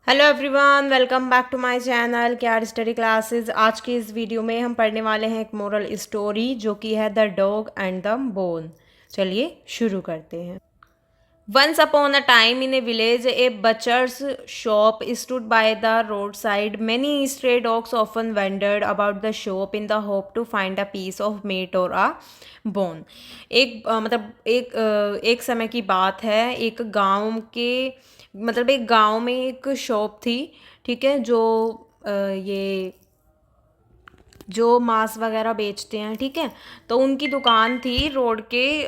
Hello everyone, welcome back to my channel KR study classes. आज की इस video में हम पढ़ने वाले हैं एक मोरल स्टोरी जो कि है the dog and the bone. चलिए शुरू करते हैं। Once upon a time in a village a butcher's shop stood by the road side. Many stray dogs often wandered about the shop in the hope to find a piece of meat or a bone. एक समय की बात है। एक गांव में एक shop थी, ठीक है, ये जो मांस वगैरह बेचते हैं, ठीक है। तो उनकी दुकान थी रोड के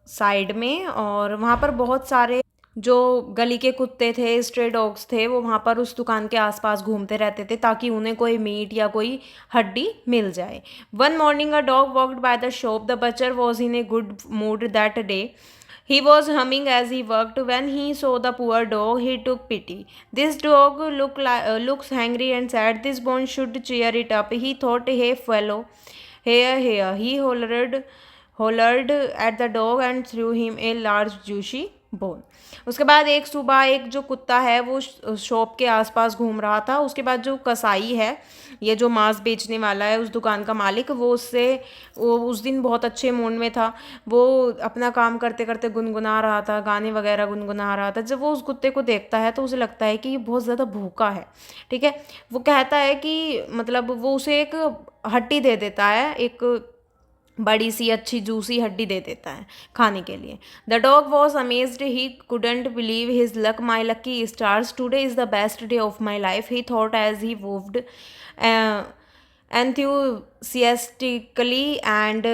साइड में, और वहाँ पर बहुत सारे जो गली के कुत्ते थे, स्ट्रे डॉग्स थे, वो वहाँ पर उस दुकान के आसपास घूमते रहते थे ताकि उन्हें कोई मीट या कोई हड्डी मिल जाए। One morning a dog walked by the shop. The butcher was in a good mood that day. He was humming as he worked. When he saw the poor dog, he took pity. This dog looks hungry and sad. This bone should cheer it up. He thought, hey fellow, here, here. He hollered at the dog and threw him a large juicy bone. उसके बाद एक सुबह एक जो कुत्ता है वो shop के आसपास घूम रहा था। उसके बाद जो कसाई है, ये जो मांस बेचने वाला है, उस दुकान का मालिक, वो उस दिन बहुत अच्छे मूड में था। वो अपना काम करते करते गुनगुना रहा था, गाने वगैरह गुनगुना रहा था। जब वो उस कुत्ते को देखता है तो उसे लगता है कि ये बहुत ज़्यादा भूखा है, ठीक है। वो कहता है कि मतलब वो उसे एक हड्डी दे देता है, एक बड़ी सी अच्छी जूसी हड्डी दे देता है खाने के लिए। The dog was amazed. He couldn't believe his luck. My lucky stars, today is the best day of my life, he thought as he moved enthusiastically and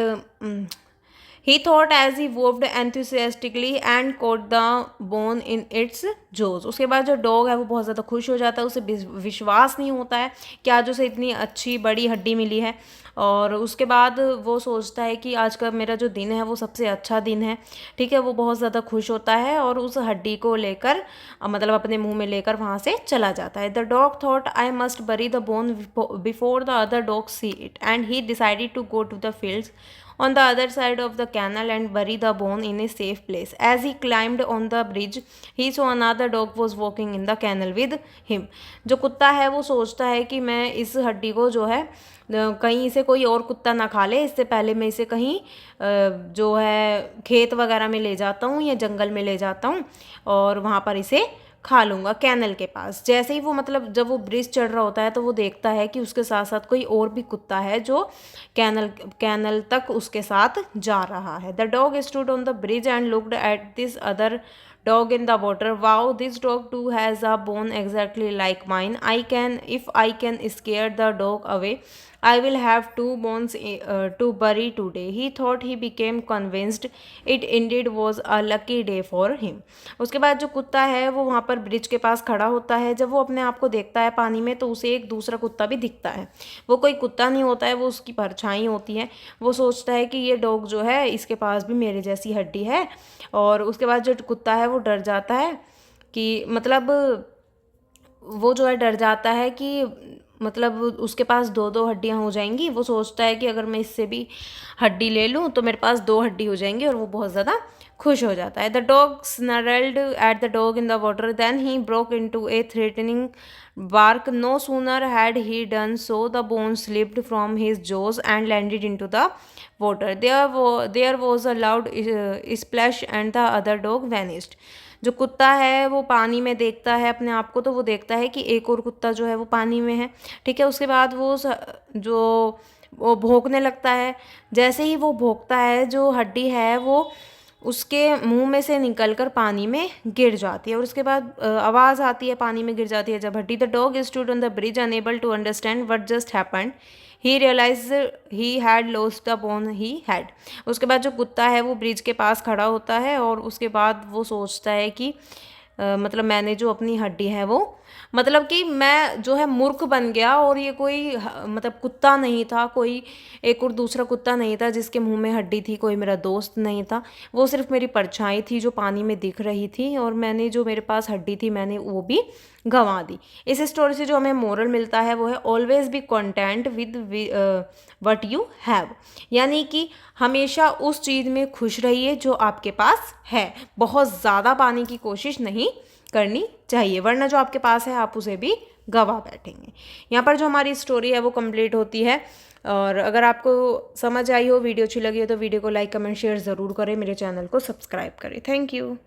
he thought as he moved enthusiastically and caught the bone in its jaws. उसके बाद जो dog है वो बहुत ज़्यादा खुश हो जाता है। उसे विश्वास नहीं होता है कि आज उसे इतनी अच्छी बड़ी हड्डी मिली है। और उसके बाद वो सोचता है कि आज का मेरा जो दिन है वो सबसे अच्छा दिन है, ठीक है। वो बहुत ज़्यादा खुश होता है और उस हड्डी को लेकर मतलब अपने मुंह में लेकर वहाँ से चला जाता है। The dog thought I must bury the bone before the other dog see it and he decided to go to the fields on the other side of the canal and bury the bone in a safe place. As he climbed on the bridge, he saw another dog was walking in the canal with him. जो कुत्ता है वो सोचता है कि मैं इस हड्डी को जो है कहीं इसे कोई और कुत्ता ना खा ले, इससे पहले मैं इसे कहीं जो है खेत वगैरह में ले जाता हूँ या जंगल में ले जाता हूँ और वहाँ पर इसे खा लूँगा, कैनल के पास। जैसे ही वो मतलब जब वो ब्रिज चढ़ रहा होता है तो वो देखता है कि उसके साथ साथ कोई और भी कुत्ता है जो कैनल तक उसके साथ जा रहा है। The dog stood on the bridge and looked at this other dog in the water. Wow, this dog too has a bone exactly like mine. If I can scare the dog away, I will have two bones to bury today. He thought. He became convinced it indeed was a lucky day for him. उसके बाद जो कुत्ता है वो वहाँ पर bridge के पास खड़ा होता है। जब वो अपने आप को देखता है पानी में तो उसे एक दूसरा कुत्ता भी दिखता है। वो कोई कुत्ता नहीं होता है, वो उसकी परछाई होती है। वो सोचता है कि ये डॉग जो है इसके पास भी मेरे जैसी हड्डी है। और उसके बाद जो कुत्ता है वो डर जाता है कि मतलब वो जो है डर जाता है कि मतलब उसके पास दो दो हड्डियां हो जाएंगी। वो सोचता है कि अगर मैं इससे भी हड्डी ले लूँ तो मेरे पास दो हड्डी हो जाएंगी, और वो बहुत ज़्यादा खुश हो जाता है। The dog snarled at the dog in the water then he broke into a threatening bark. No sooner had he done so, the bone slipped from his jaws and landed into the water. There was a loud splash and the other dog vanished. जो कुत्ता है वो पानी में देखता है अपने आप को, तो वो देखता है कि एक और कुत्ता जो है वो पानी में है, ठीक है। उसके बाद वो भौंकने लगता है। जैसे ही वो भौंकता है जो हड्डी है वो उसके मुंह में से निकलकर पानी में गिर जाती है, और उसके बाद आवाज़ आती है, पानी में गिर जाती है जब हड्डी। The dog stood on the bridge unable to understand what just happened. He realize he had lost the bone he had. उसके बाद जो कुत्ता है वो ब्रिज के पास खड़ा होता है और उसके बाद वो सोचता है कि मतलब मैंने जो अपनी हड्डी है वो मतलब कि मैं जो है मूर्ख बन गया, और ये कोई मतलब कुत्ता नहीं था, कोई एक और दूसरा कुत्ता नहीं था जिसके मुंह में हड्डी थी, कोई मेरा दोस्त नहीं था। वो सिर्फ मेरी परछाई थी जो पानी में दिख रही थी, और मैंने जो मेरे पास हड्डी थी मैंने वो भी गंवा दी। इस स्टोरी से जो हमें मोरल मिलता है वो है always be content with what you have, यानी कि हमेशा उस चीज़ में खुश रहिए जो आपके पास है, बहुत ज़्यादा पाने की कोशिश नहीं करनी चाहिए, वरना जो आपके पास है आप उसे भी गवा बैठेंगे। यहाँ पर जो हमारी स्टोरी है वो कंप्लीट होती है। और अगर आपको समझ आई हो, वीडियो अच्छी लगी हो, तो वीडियो को लाइक कमेंट शेयर ज़रूर करें, मेरे चैनल को सब्सक्राइब करें। Thank you.